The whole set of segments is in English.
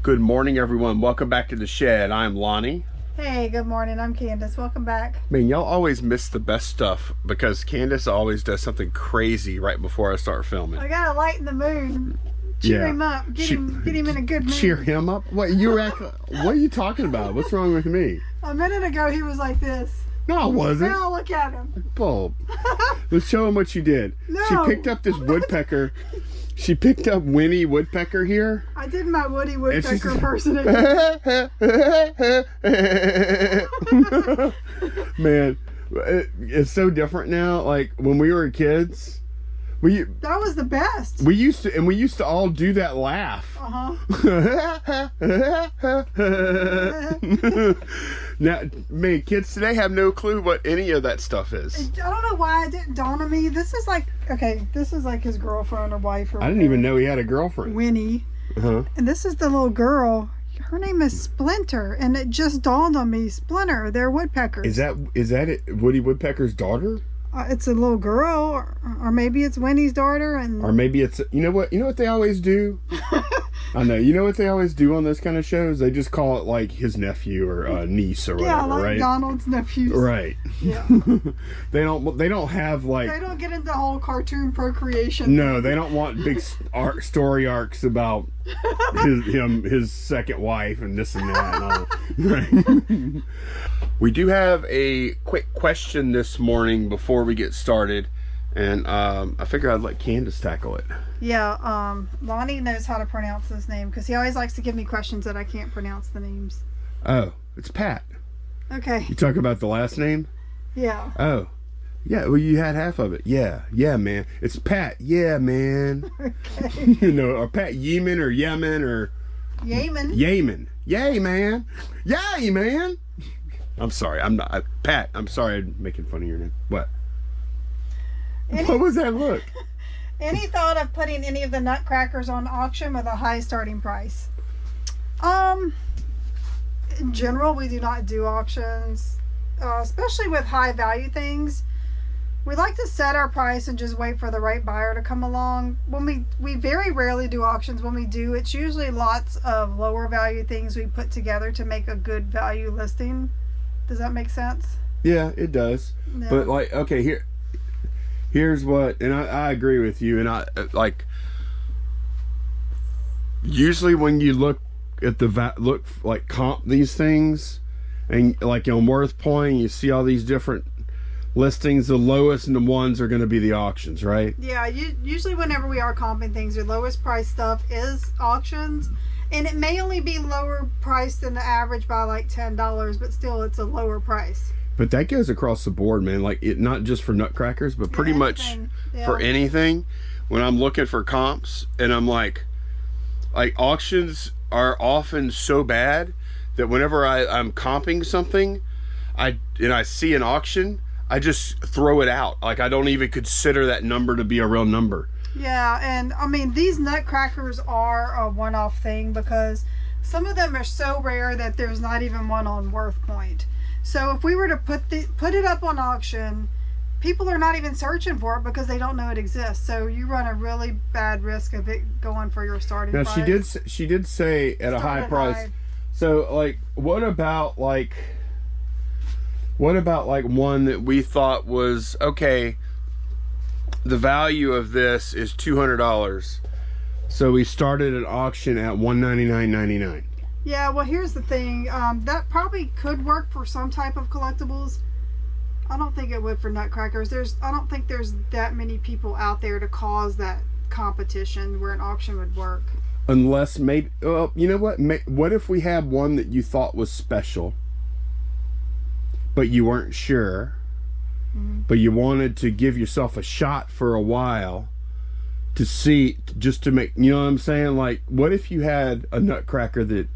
Good morning, everyone. Welcome back to the shed. I'm Lonnie. Hey, good morning. I'm Candace. Welcome back. Man, y'all always miss the best stuff because Candace always does something crazy right before I start filming. I gotta lighten the mood. Cheer him up. Get him in a good mood. Cheer him up? What are you talking about? What's wrong with me? A minute ago, he was like this. No, I wasn't. Now look at him. Bulb. Let's show him what she did. No. She picked up this woodpecker. She picked up Winnie Woodpecker here. I did my Woody Woodpecker impersonation. Man, it's so different now. Like when we were kids, that was the best. We used to all do that laugh. Now, man, kids today have no clue what any of that stuff is. I don't know why it didn't dawn on me. This is like his girlfriend or wife or I didn't even know he had a girlfriend. Winnie. And this is the little girl. Her name is Splinter, and it just dawned on me. Splinter, they're woodpeckers. Is that it? Woody Woodpecker's daughter? It's a little girl, or maybe it's Winnie's daughter, or maybe it's you know what they always do. I know. You know what they always do on those kind of shows? They just call it like his nephew or niece or whatever, like right? Donald's nephews. Right. Yeah. They don't have like. They don't get into whole cartoon procreation. No, they don't want big story arcs about his second wife and this and that and all. Right. We do have a quick question this morning before we get started, and I figure I'd let Candace tackle it. Yeah, Lonnie knows how to pronounce this name because he always likes to give me questions that I can't pronounce the names. Oh, it's Pat. Okay. You talk about the last name? Yeah. Oh, yeah. Well, you had half of it. Yeah, man. It's Pat. Yeah, man. Okay. Or Pat Yemen or Yemen or Yemen. Yay, man. Yay, man. I'm sorry. I'm not Pat. I'm sorry. I'm making fun of your name. What? What was that look? Any thought of putting any of the nutcrackers on auction with a high starting price? In general, we do not do auctions, especially with high value things. We like to set our price and just wait for the right buyer to come along. When we very rarely do auctions. When we do, it's usually lots of lower value things we put together to make a good value listing. Does that make sense? Yeah, it does. No. But like, okay, here's what, and I agree with you, and I like usually when you look at comp these things, and like on Worth Point, you see all these different listings. The lowest and the ones are going to be the auctions, right? Yeah, usually whenever we are comping things, the lowest price stuff is auctions. And it may only be lower priced than the average by like $10, but still it's a lower price. But that goes across the board, man. Like it, not just for nutcrackers, but pretty much for anything. When I'm looking for comps, and I'm like auctions are often so bad that whenever I'm comping something, I see an auction, I just throw it out. Like I don't even consider that number to be a real number. Yeah, and I mean these nutcrackers are a one-off thing because some of them are so rare that there's not even one on Worth Point. So if we were to put it up on auction, people are not even searching for it because they don't know it exists. So you run a really bad risk of it going for your starting price. Now she did say at a high price. So like what about like one that we thought was okay, the value of this is $200, so we started an auction at $199.99. Yeah, well here's the thing, that probably could work for some type of collectibles. I don't think it would for nutcrackers. I don't think there's that many people out there to cause that competition where an auction would work. Unless maybe, well, you know what? What if we had one that you thought was special, but you weren't sure? But you wanted to give yourself a shot for a while to see, just to make, you know what I'm saying? Like, what if you had a nutcracker that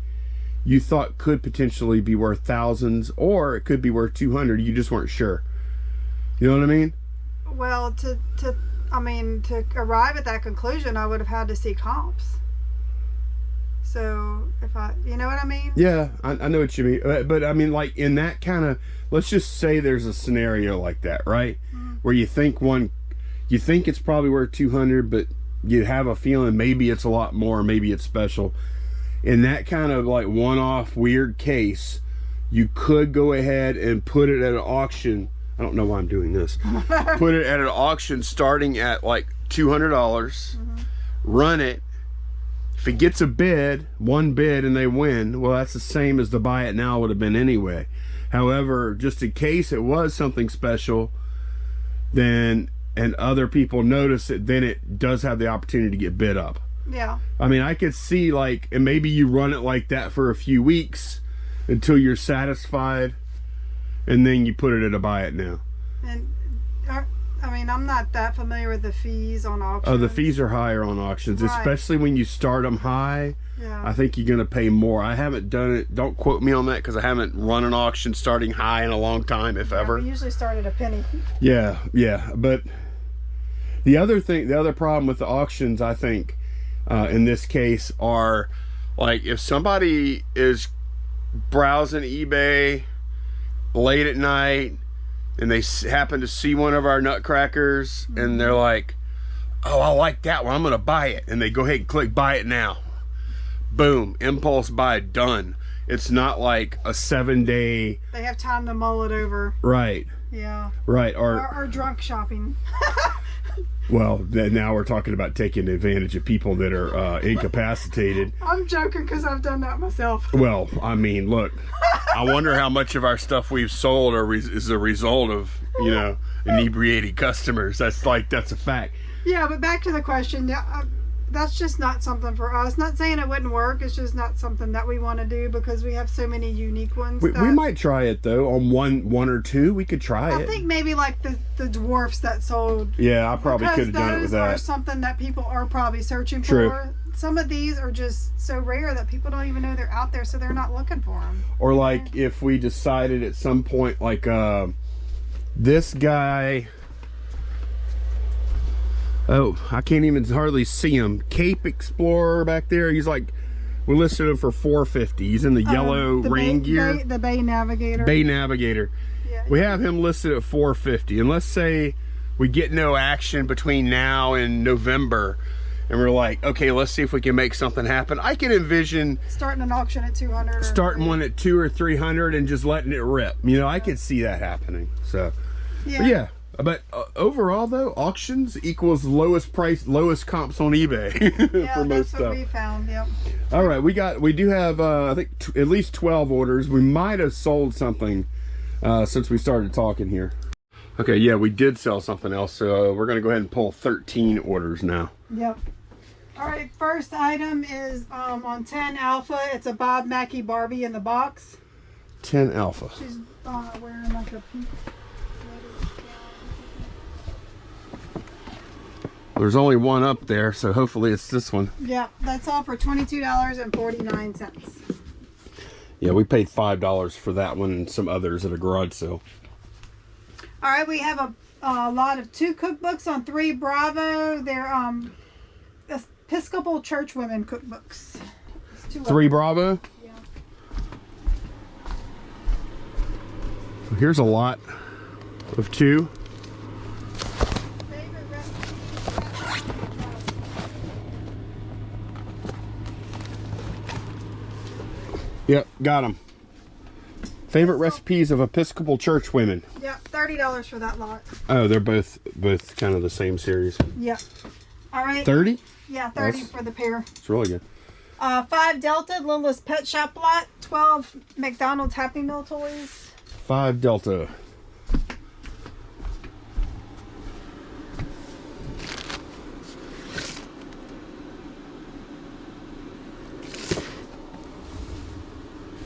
you thought could potentially be worth thousands, or it could be worth 200, you just weren't sure? You know what I mean? Well, to arrive at that conclusion, I would have had to see comps. So you know what I mean? Yeah, I know what you mean. But I mean, like in that kind of, let's just say there's a scenario like that, right? Where you think it's probably worth 200, but you have a feeling maybe it's a lot more, maybe it's special. in that kind of like one-off weird case, you could go ahead and put it at an auction. I don't know why I'm doing this. Put it at an auction starting at like $200. Run it. If it gets a bid, one bid, and they win, well, that's the same as the buy it now would have been anyway. However, just in case it was something special, then, and other people notice it, then it does have the opportunity to get bid up. Yeah. I mean, I could see like, and maybe you run it like that for a few weeks until you're satisfied, and then you put it at a buy it now. And I mean, I'm not that familiar with the fees on auctions. Oh, the fees are higher on auctions, right. Especially when you start them high. Yeah. I think you're going to pay more. I haven't done it. Don't quote me on that because I haven't run an auction starting high in a long time, if ever. We usually start at a penny. Yeah, yeah. But the other problem with the auctions, I think, in this case, are like if somebody is browsing eBay late at night and they happen to see one of our nutcrackers and they're like, oh, I like that one, I'm gonna buy it, and they go ahead and click buy it now. Boom, impulse buy, done. It's not like a 7-day, they have time to mull it over. right? Yeah. Right. Or drunk shopping. Well, now we're talking about taking advantage of people that are incapacitated. I'm joking because I've done that myself. Well, I mean, look, I wonder how much of our stuff we've sold is a result of, you know, inebriated customers. That's a fact. Yeah, but back to the question. Yeah, that's just not something for us. Not saying it wouldn't work. It's just not something that we want to do because we have so many unique ones. We might try it though on one or two. We could try it. I think maybe like the dwarfs that sold. Yeah, I probably could have done it with that. Those are something that people are probably searching True. for. Some of these are just so rare that people don't even know they're out there, so they're not looking for them. Or like if we decided at some point, like this guy. Oh, I can't even hardly see him. Cape Explorer back there. He's like, we listed him for $450. He's in the yellow rain gear. The Bay Navigator. Bay Navigator. Yeah, we have him listed at $450. And let's say we get no action between now and November, and we're like, okay, let's see if we can make something happen. I can envision starting an auction at 200. Starting one at 200 or 300 and just letting it rip. You know, I could see that happening. So, yeah. Yeah. But overall, though, auctions equals lowest price, lowest comps on eBay Yeah, for most that's what stuff. we found. Yep. All right, we do have I think at least 12 orders. We might have sold something since we started talking here. Okay, yeah, we did sell something else, so we're gonna go ahead and pull 13 orders now. Yep. All right, first item is on 10 Alpha. It's a Bob Mackie Barbie in the box. 10 Alpha. She's wearing like a pink. There's only one up there, so hopefully it's this one. Yeah, that's all for $22.49. Yeah, we paid $5 for that one and some others at a garage sale. All right, we have a lot of 2 cookbooks on 3 Bravo. They're Episcopal Church Women cookbooks. 3 Bravo? Yeah. Here's a lot of 2. Yep, got them. Favorite recipes of Episcopal Church women. Yep, $30 for that lot. Oh, they're both kind of the same series. Yep. All right. 30? Yeah, 30 for the pair. It's really good. 5 Delta, Littlest Pet Shop lot. 12 McDonald's Happy Meal toys. 5 Delta.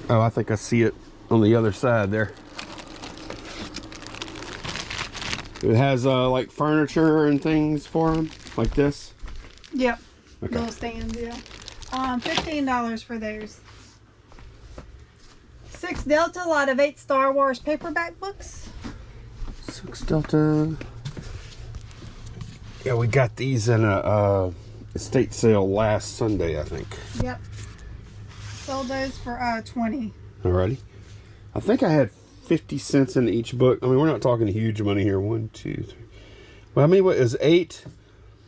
Oh, I think I see it on the other side there. It has like furniture and things for them, like this. Yep. Okay. Little stands, yeah. $15 for those. 6 Delta, a lot of 8 Star Wars paperback books. 6 Delta. Yeah, we got these in a estate sale last Sunday, I think. Yep. Sold those for $20. Alrighty. I think I had 50 cents in each book. I mean, we're not talking huge money here. 1, 2, 3. Well, I mean, what is 8?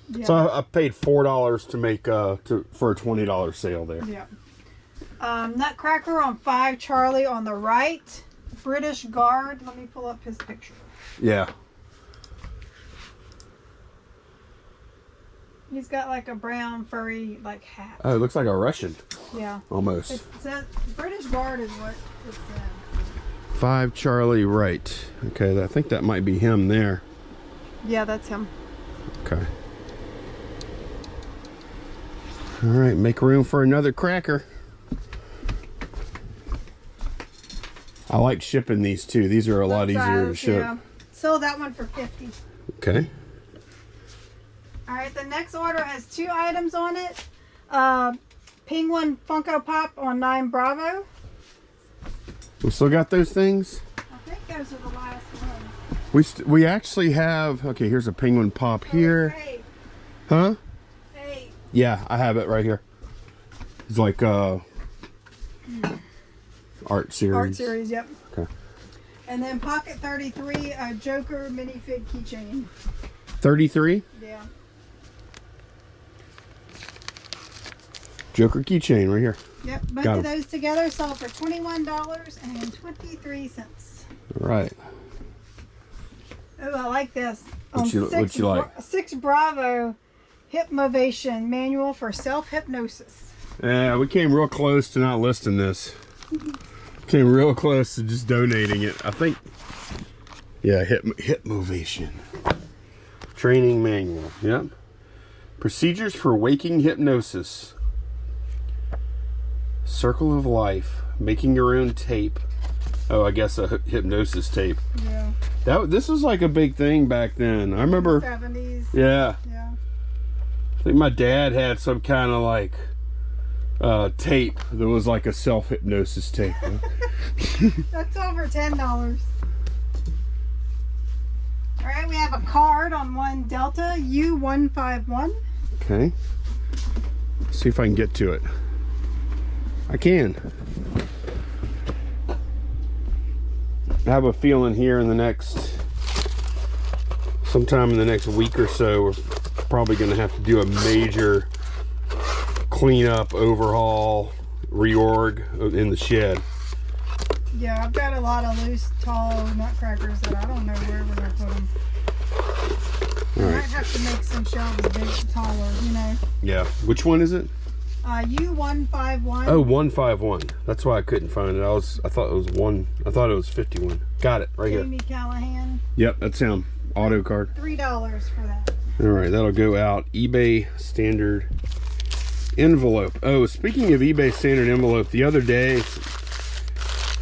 Yeah. So I paid $4 to make for a $20 sale there. Yeah. Nutcracker on 5 Charlie on the right. British Guard. Let me pull up his picture. Yeah. He's got like a brown furry like hat. Oh, it looks like a Russian. Yeah. Almost. It's a British Guard is what it's in. 5 Charlie right. Okay, I think that might be him there. Yeah, that's him. Okay. All right, make room for another cracker. I like shipping these too. These are a lot easier to ship. Yeah. Sold that one for $50. Okay. All right, the next order has 2 items on it. Penguin Funko Pop on 9 Bravo. We still got those things? I think those are the last ones. We actually have, okay, here's a penguin pop here. Hey. Huh? Hey. Yeah, I have it right here. It's like art series. Art series, yep. Okay. And then Pocket 33, a Joker minifig keychain. 33? Yeah. Joker keychain right here. Yep, both Got of 'em. those together sold for $21.23. All right. Oh, I like this. What you like? 6 Bravo Hypnovation Manual for Self-Hypnosis. Yeah, we came real close to not listing this. Came real close to just donating it. I think, yeah, Hypnovation. Training manual, yep. Procedures for waking hypnosis. Circle of life. Making your own tape. Oh, I guess a hypnosis tape. Yeah. This was like a big thing back then. I remember. 70s. Yeah. Yeah. I think my dad had some kind of like tape that was like a self-hypnosis tape. That's over $10. All right, we have a card on 1 Delta U151. Okay. Let's see if I can get to it. I can. I have a feeling here in the next, sometime in the next week or so, we're probably going to have to do a major cleanup, overhaul, reorg in the shed. Yeah, I've got a lot of loose, tall nutcrackers that I don't know where we're going to put them. I might have to make some shelves big, taller, you know. Yeah. Which one is it? U151. Oh, 151. That's why I couldn't find it. I thought it was 51. Got it right Jamie here. Callahan. Yep, that's him. Auto card. $3 for that. All right, that'll go out. eBay standard envelope. Oh, speaking of eBay standard envelope, the other day,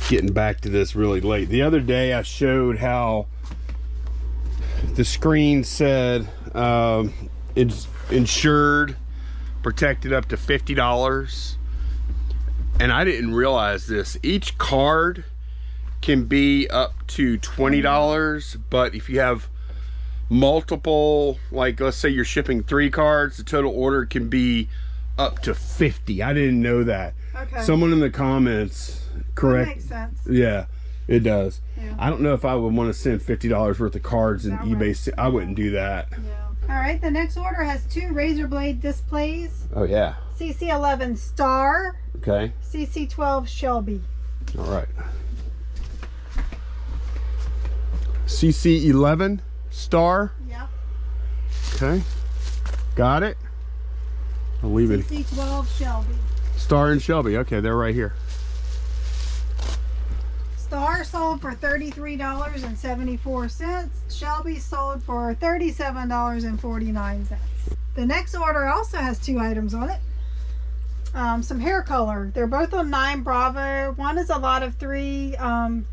getting back to this really late. The other day I showed how the screen said it's insured, protected up to $50. And I didn't realize this. Each card can be up to $20, but if you have multiple, like let's say you're shipping 3 cards, the total order can be up to 50. I didn't know that. Okay. Someone in the comments correct. That makes sense. Yeah, it does. Yeah. I don't know if I would want to send $50 worth of cards in That eBay. I wouldn't do that. Yeah. All right, the next order has 2 razor blade displays. Oh yeah. CC11 Star, Okay. CC12 Shelby. All right. CC11 Star. Yep. Okay. Got it. I'll leave it. CC12 Shelby. Star and Shelby. Okay, they're right here. Star sold for $33.74. Shelby sold for $37.49. The next order also has 2 items on it. Some hair color. They're both on 9 Bravo. One is a lot of 3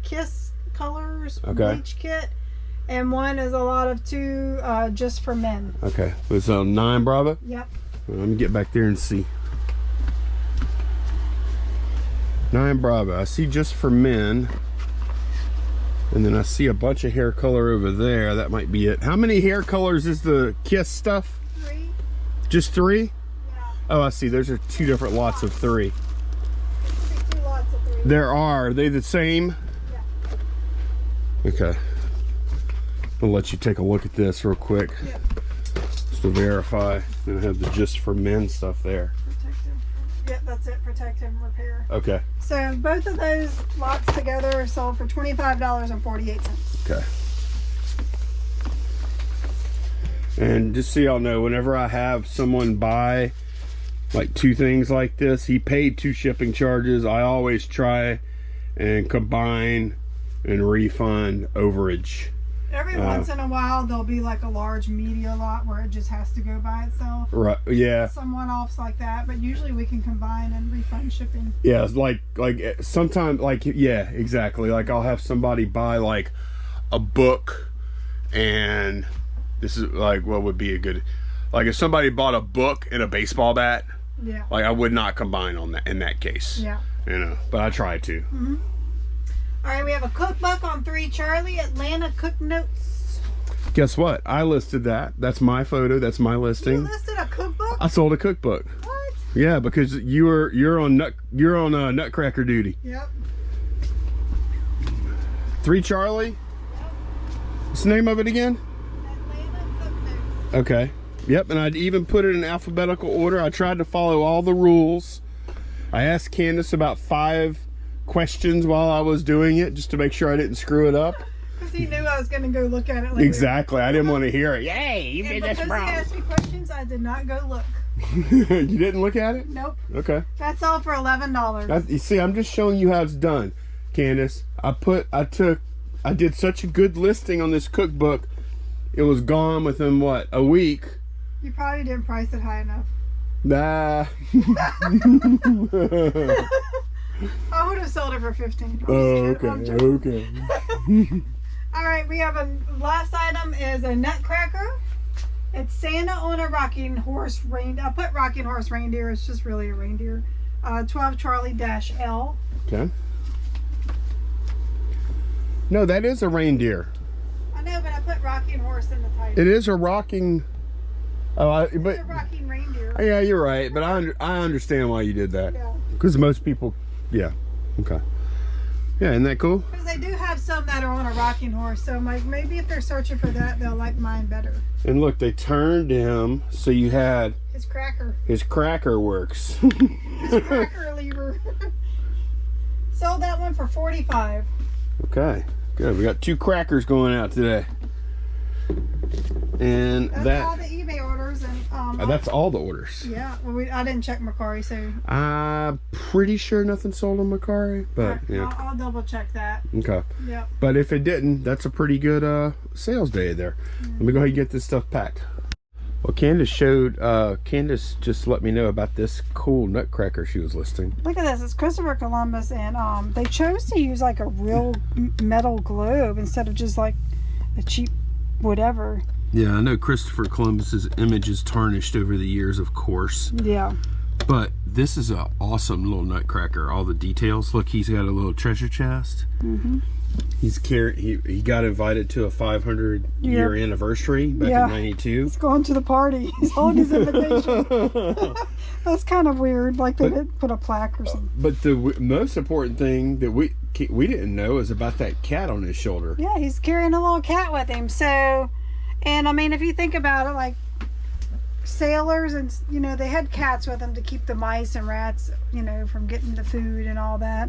Kiss colors bleach kit, and one is a lot of 2 just for men. Okay. It's on 9 Bravo. Yep. Let me get back there and see. 9 Bravo. I see just for men. And then I see a bunch of hair color over there. That might be it. How many hair colors is the Kiss stuff? 3. Just 3? Yeah. Oh, I see. Those are 2 different lots of 3. There should be 2 lots of 3. There are. Are they the same? Yeah. Okay. I'll let you take a look at this real quick. Yep. Just to verify. And I have the just for men stuff there. Protective. Yep, that's it. Protect and repair. Okay. So both of those lots together are sold for $25.48. Okay. And just so y'all know, whenever I have someone buy like 2 things like this, he paid 2 shipping charges. I always try and combine and refund overage. Every once in a while, there'll be like a large media lot where it just has to go by itself. Right. Yeah. Some one-offs like that, but usually we can combine and refund shipping. Yeah. Like sometimes, like, yeah, exactly. Like I'll have somebody buy like a book, and this is like what would be a good, like if somebody bought a book and a baseball bat, yeah, like I would not combine on that in that case. Yeah. You know, but I try to. Mm-hmm. All right, we have a cookbook on 3 Charlie Atlanta Cook Notes. Guess what? I listed that. That's my photo. That's my listing. You listed a cookbook? I sold a cookbook. What? Yeah, because you're on Nutcracker duty. Yep. 3 Charlie. Yep. What's the name of it again? Atlanta Cook Notes. Okay. Yep, and I'd even put it in alphabetical order. I tried to follow all the rules. I asked Candace about 5 questions while I was doing it, just to make sure I didn't screw it up. Because he knew I was going to go look at it later. Exactly. I didn't want to hear it. Yay, you did this wrong. Because he asked me questions, I did not go look. You didn't look at it? Nope. Okay. That's all for $11. You see, I'm just showing you how it's done, Candace. I did such a good listing on this cookbook. It was gone within what, a week? You probably didn't price it high enough. Nah. I would have sold it for $15. Oh, okay. Okay. All right, we have a last item is a Nutcracker. It's Santa on a rocking horse reindeer. I put rocking horse reindeer. It's just really a reindeer. 12 Charlie-L. Okay. No, that is a reindeer. I know, but I put rocking horse in the title. It is a rocking. But it's a rocking reindeer. Yeah, you're right. But I understand why you did that. Yeah. Because most people, yeah. Okay. Yeah, isn't that cool? Because they do have some that are on a rocking horse, so like maybe if they're searching for that, they'll like mine better. And look, they turned him so you had his cracker. His cracker works. His cracker lever. Sold that one for $45. Okay, good. We got 2 crackers going out today. And that's all the eBay orders, and that's all the orders. Yeah, well, I didn't check Macari, so I'm pretty sure nothing sold on Macari, but right, yeah, I'll double check that. Okay. Yeah. But if it didn't, that's a pretty good sales day there. Let me go ahead and get this stuff packed. Well, Candace just let me know about this cool Nutcracker she was listing. Look at this. It's Christopher Columbus, and they chose to use like a real metal globe instead of just like a cheap whatever. Yeah, I know Christopher Columbus's image is tarnished over the years, of course. Yeah. But this is an awesome little Nutcracker. All the details. Look, he's got a little treasure chest. Mm-hmm. He got invited to a 500-year anniversary back in '92. He's going to the party. He's holding his invitation. That's kind of weird. Like they didn't put a plaque or something. But the most important thing that we didn't know is about that cat on his shoulder. Yeah, he's carrying a little cat with him. So, and I mean, if you think about it, like sailors and they had cats with them to keep the mice and rats, from getting the food and all that.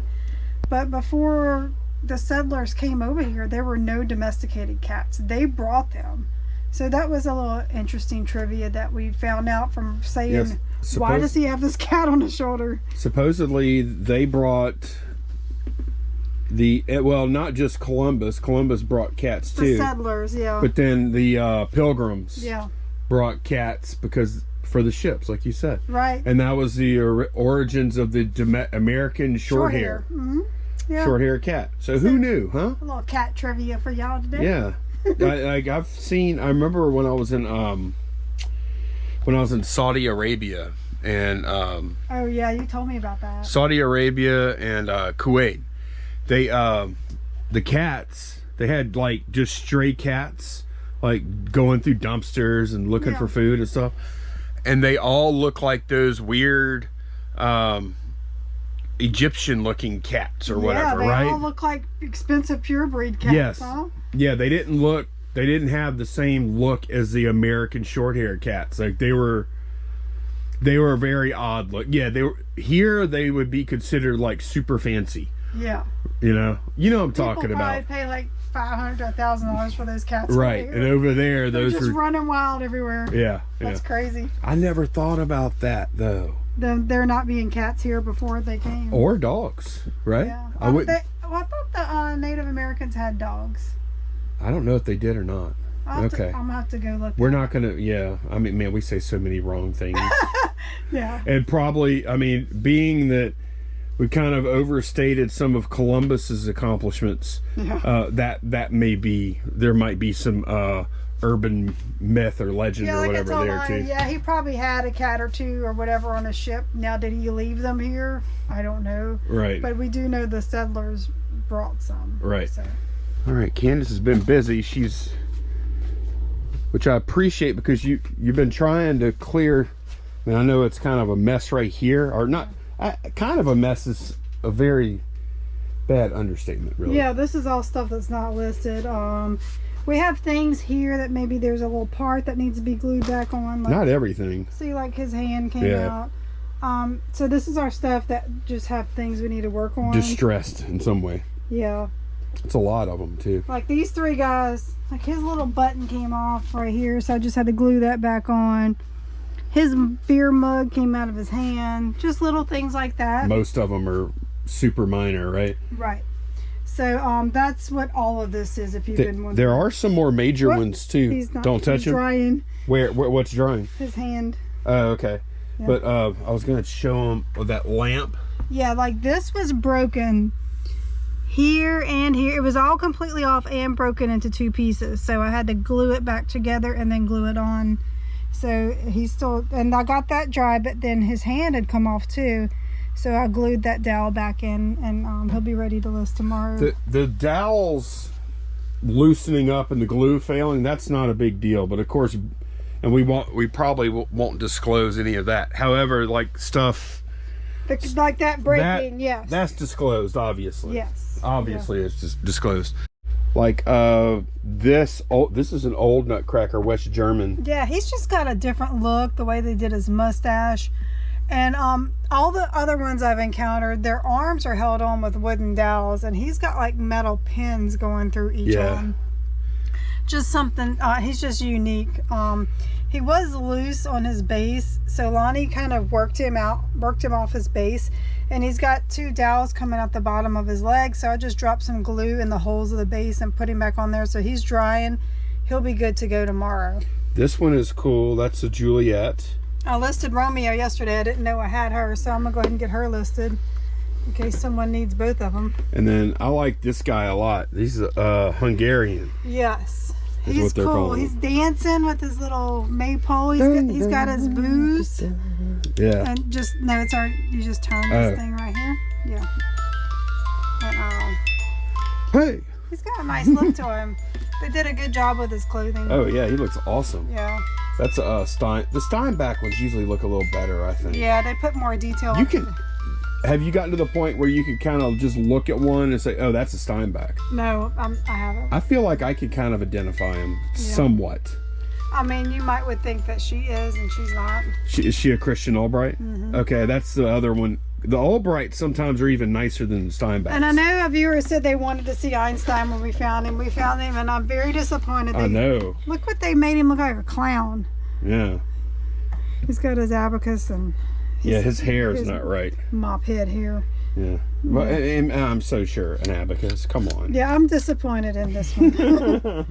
But before the settlers came over here, there were no domesticated cats. They brought them. So that was a little interesting trivia that we found out from saying, why does he have this cat on his shoulder? Supposedly they brought not just Columbus. Columbus brought cats too. The settlers, yeah. But then the Pilgrims brought cats for the ships, like you said. Right. And that was the origins of the American short hair. Mm-hmm. Yeah. Short hair cat. So who knew, huh? A little cat trivia for y'all today. Yeah. I remember when I was in Saudi Arabia and oh yeah, you told me about that. Saudi Arabia and Kuwait. They the cats, they had like just stray cats like going through dumpsters and looking for food and stuff. And they all look like those weird Egyptian looking cats or whatever, right? They all look like expensive purebred cats. Yes. Huh? Yeah, they didn't have the same look as the American short-haired cats. Like they were They were very odd look. Yeah, they were here. They would be considered like super fancy. Yeah. You know what I'm talking about. People probably pay like $500 to $1,000 for those cats. Right, and over there, they're those just were running wild everywhere. Yeah, That's crazy. I never thought about that though. There not being cats here before they came. Or dogs, right? Yeah. I thought the Native Americans had dogs. I don't know if they did or not. Okay. I'm gonna have to go look. We're not gonna. Yeah. I mean, man, we say so many wrong things. Yeah. And probably, I mean, being that we kind of overstated some of Columbus's accomplishments, Yeah. that may be, there might be some urban myth or legend or whatever there too. Yeah, he probably had a cat or two or whatever on a ship. Now, did he leave them here? I don't know. Right. But we do know the settlers brought some. Right. So. All right, Candace has been busy. Which I appreciate, because you've been trying to clear. I mean, I know it's kind of a mess right here, or not. Kind of a mess is a very bad understatement, really. Yeah, this is all stuff that's not listed. We have things here that maybe there's a little part that needs to be glued back on. Like, not everything. See, like his hand came out. So this is our stuff that just have things we need to work on. Distressed in some way. Yeah. It's a lot of them too. Like these three guys, like his little button came off right here, so I just had to glue that back on. His beer mug came out of his hand. Just little things like that. Most of them are super minor, right? Right. So that's what all of this is. If you've been wondering, there are some more major ones too. He's not, Don't touch he's him. Drying. Where? What's drying? His hand. Oh, okay. Yeah. But I was gonna show him that lamp. Yeah, like this was broken here and here. It was all completely off and broken into two pieces. So I had to glue it back together and then glue it on. So he's still, and I got that dry, but then his hand had come off too. So I glued that dowel back in, and he'll be ready to list tomorrow. The dowels loosening up and the glue failing, that's not a big deal. But of course, and we probably won't disclose any of that. However, like stuff like that breaking, yes. That's disclosed, obviously. Yes. Obviously, it's just disclosed. Like this is an old Nutcracker, West German. Yeah, he's just got a different look, the way they did his mustache. And all the other ones I've encountered, their arms are held on with wooden dowels, and he's got like metal pins going through each arm. Just something, he's just unique. He was loose on his base, so Lonnie kind of worked him off his base, and he's got two dowels coming out the bottom of his leg, so I just dropped some glue in the holes of the base and put him back on there, so he's drying. He'll be good to go tomorrow. This one is cool. That's a Juliet. I listed Romeo yesterday. I didn't know I had her, so I'm gonna go ahead and get her listed in case someone needs both of them. And then I like this guy a lot. He's Hungarian. Yes. He's cool. He's dancing with his little maypole. He's got his booze. Yeah. And just no, it's our. You just turn this thing right here. Yeah. And, hey. He's got a nice look to him. They did a good job with his clothing. Oh yeah, he looks awesome. Yeah. That's Stein. The Steinbach ones usually look a little better, I think. Yeah, they put more detail. Have you gotten to the point where you could kind of just look at one and say, "Oh, that's a Steinbach"? No, I haven't. I feel like I could kind of identify him somewhat. I mean, you would think that she is, and she's not. Is she a Christian Albright? Mm-hmm. Okay, that's the other one. The Albrights sometimes are even nicer than Steinbachs. And I know a viewer said they wanted to see Einstein when we found him. We found him, and I'm very disappointed. I know. Look what they made him look like, a clown. Yeah. He's got his abacus and... his hair is not right. Mop head hair. Yeah. Well, and I'm so sure an abacus. Come on. Yeah, I'm disappointed in this one.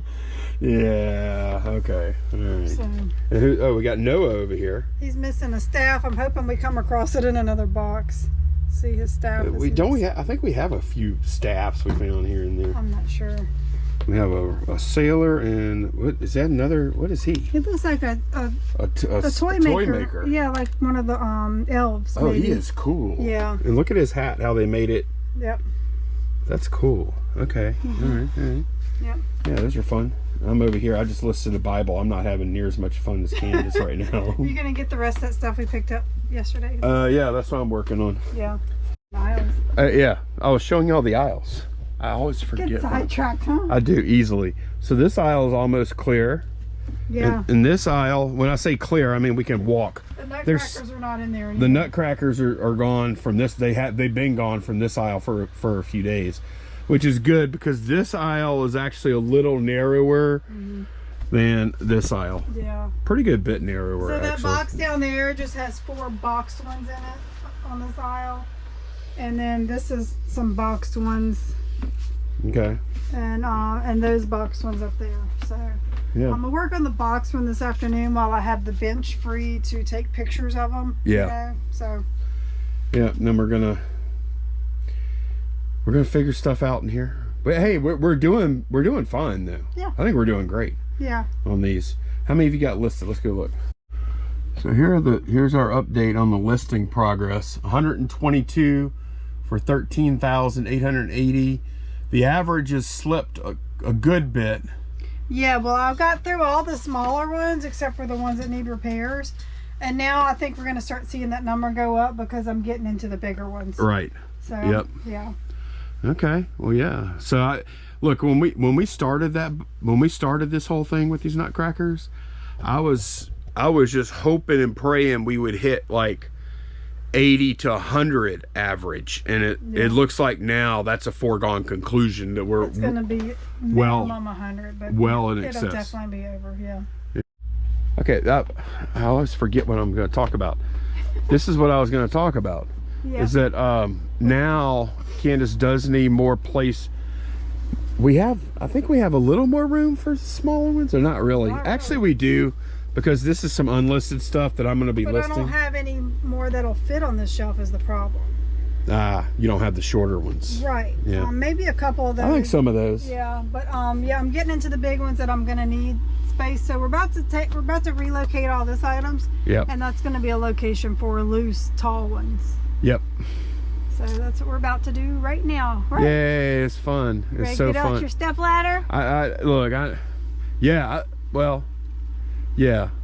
Yeah. Okay. All right. So, we got Noah over here. He's missing a staff. I'm hoping we come across it in another box. See his staff. I think we have a few staffs we found here and there. I'm not sure. We have a sailor, and what is that? What is he? He looks like a toy maker. Yeah, like one of the elves. Oh, maybe. He is cool. Yeah. And look at his hat, how they made it. Yep. That's cool. Okay. Mm-hmm. All right. Yep. Yeah, those are fun. I'm over here. I just listed the Bible. I'm not having near as much fun as Candace right now. You gonna get the rest of that stuff we picked up yesterday? Yeah, that's what I'm working on. Yeah. Aisles. Yeah, I was showing you all the aisles. I always forget. Get sidetracked, huh? I do easily. So this aisle is almost clear. Yeah. In this aisle, when I say clear, I mean we can walk. The nutcrackers are not in there anymore. The nutcrackers are gone from this. They've been gone from this aisle for a few days, which is good because this aisle is actually a little narrower than this aisle. Yeah. Pretty good bit narrower. So that actually. box down there just has 4 boxed ones in it on this aisle, and then this is some boxed ones. Okay. And those boxed ones up there. So Yeah. I'm gonna work on the box one this afternoon while I have the bench free to take pictures of them. Yeah. You know? So. Yeah. And then we're gonna figure stuff out in here. But hey, we're doing fine though. Yeah. I think we're doing great. Yeah. On these. How many have you got listed? Let's go look. So here's our update on the listing progress. 122 for 13,880. The average has slipped a good bit. Yeah, well, I've got through all the smaller ones except for the ones that need repairs. And now I think we're going to start seeing that number go up because I'm getting into the bigger ones. Right. So, yep. Yeah. Okay. Well, yeah. So look, when we started this whole thing with these nutcrackers, I was just hoping and praying we would hit like 80 to 100 average, and it looks like now that's a foregone conclusion that it's going to be minimum 100, but well in it'll excess. definitely be over. Yeah. Okay. I always forget what I'm going to talk about. This is what I was going to talk about. Yeah. Is that now Candace does need more place. I think we have a little more room for smaller ones, or not really. Actually, we do, because this is some unlisted stuff that I'm going to be listing. I don't have any more that'll fit on this shelf is the problem. You don't have the shorter ones. Right. Yeah. Maybe a couple of those. I think some of those. Yeah, but yeah, I'm getting into the big ones that I'm going to need space. So we're about to relocate all these items. Yep. And that's going to be a location for loose, tall ones. Yep. So that's what we're about to do right now. Right? Yay, it's fun. It's Ready so to get fun. out your step ladder? Yeah.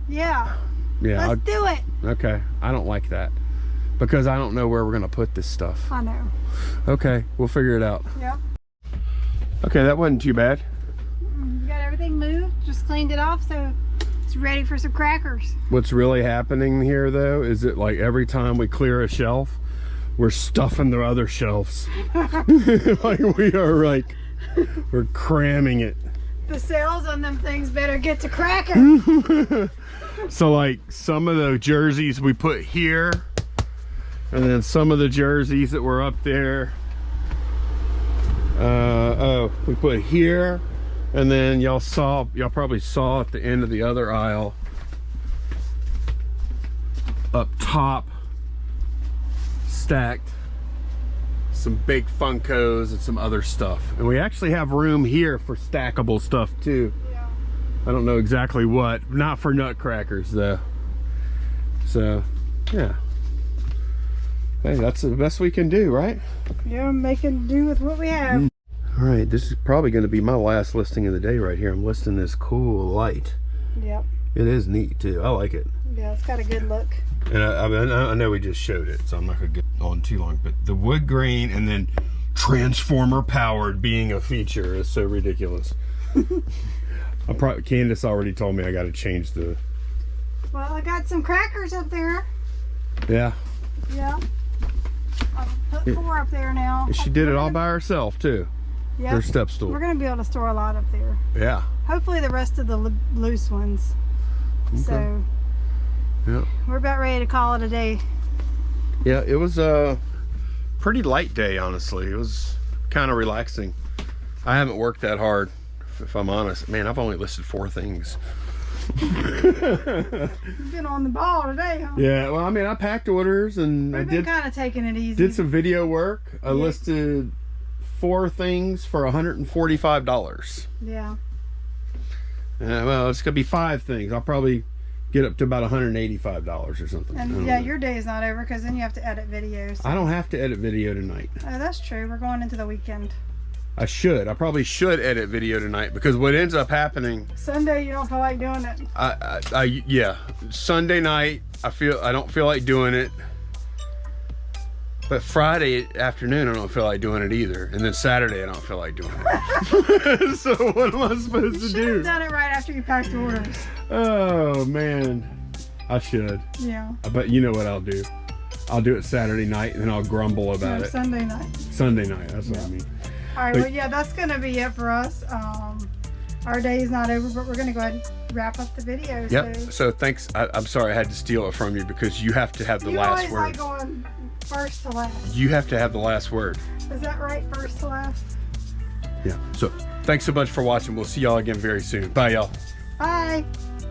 Yeah. Let's do it. Okay. I don't like that because I don't know where we're going to put this stuff. I know. Okay. We'll figure it out. Yep. Okay. That wasn't too bad. Got everything moved. Just cleaned it off. So it's ready for some crackers. What's really happening here though is that like every time we clear a shelf, we're stuffing the other shelves. Like we're cramming it. The sales on them things better get to cracking. So like some of the jerseys we put here, and then some of the jerseys that were up there, we put here, and then y'all probably saw at the end of the other aisle up top, stacked some big Funkos and some other stuff. And we actually have room here for stackable stuff too. Yeah. I don't know exactly what, not for nutcrackers though. So yeah, hey, that's the best we can do, right? Yeah, making do with what we have. All right, this is probably going to be my last listing of the day right here. I'm listing this cool light. Yep. It is neat too. I like it. Yeah, it's got a good look. And I know we just showed it, so I'm not going to get on too long, but the wood grain and then transformer powered being a feature is so ridiculous. Candace already told me I got to change the... Well, I got some crackers up there. Yeah. Yeah. I'll put 4 up there now. She did it all by herself too. Yeah. Her step stool. We're going to be able to store a lot up there. Yeah. Hopefully the rest of the loose ones. Okay. So yeah, we're about ready to call it a day. Yeah, it was a pretty light day, honestly. It was kind of relaxing. I haven't worked that hard, if I'm honest. Man, I've only listed 4 things. You've been on the ball today, huh? Yeah, well, I mean, I packed orders and We've been kind of taking it easy. Did some video work. I listed 4 things for $145. Yeah. Well, it's gonna be 5 things. I'll probably get up to about $185 or something. And yeah, your day is not over because then you have to edit videos. I don't have to edit video tonight. Oh, that's true. We're going into the weekend. I probably should edit video tonight, because what ends up happening, Sunday you don't feel like doing it. yeah, Sunday night I don't feel like doing it. But Friday afternoon, I don't feel like doing it either. And then Saturday, I don't feel like doing it. So what am I supposed You to should do? have done it right after you packed orders. Oh, man. I should. Yeah. But you know what I'll do? I'll do it Saturday night, and then I'll grumble about No, it. Sunday night. Sunday night, that's what I mean. All right, But- well, yeah, that's going to be it for us. Our day is not over, but we're going to go ahead and wrap up the video. Yep. So So thanks. I'm sorry I had to steal it from you because you have to have the you last always word. like going first to last. You have to have the last word. Is that right? First to last? Yeah. So thanks so much for watching. We'll see y'all again very soon. Bye, y'all. Bye.